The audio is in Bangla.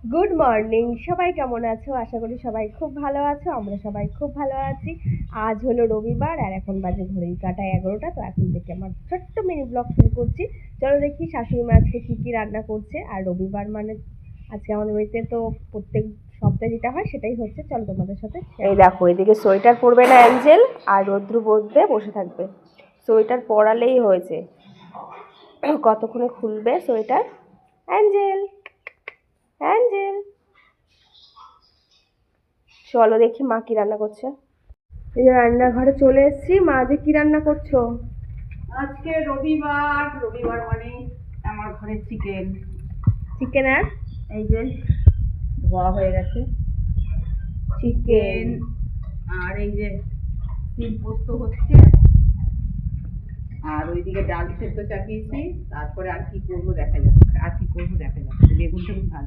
গুড মর্নিং, সবাই কেমন আছো? আশা করি সবাই খুব ভালো আছো। আমরা সবাই খুব ভালো আছি। আজ হলো রবিবার আর এখন বাজে ঘড়ির কাঁটায় 11টা। তো এখন থেকে আমার ছোট্ট মিনি ব্লগ শুরু করছি। চলো দেখি শাশুড়ি মা আজকে কী কী রান্না করছে। আর রবিবার মানে আজকে আমাদের বাড়িতে তো প্রত্যেক সপ্তাহে যেটা হয় সেটাই হচ্ছে। চলো তোমাদের সাথে। এই দেখো, এদিকে সোয়েটার পরবে না অ্যাঞ্জেল, আর রৌদ্র বলতে বসে থাকবে। সোয়েটার পরালেই হয়েছে। কতক্ষণে খুলবে সোয়েটার? অ্যাঞ্জেল, অ্যাঞ্জেল, চলো দেখি মা কি রান্না করছে। এই যে রান্নাঘরে চলে এসেছি। মা যে কি রান্না করছো? আজকে রবিবার, রবিবার মানে আমার ঘরে চিকেন। চিকেন আর এই যে ধোয়া হয়ে গেছে চিকেন, আর এই যে তিল পোস্ত হচ্ছে, আর ওইদিকে ডাল সেদ্ধ চাপিয়েছি। তারপরে আর কি করবো দেখা যাচ্ছে, বেগুন টেগুন ভাজা।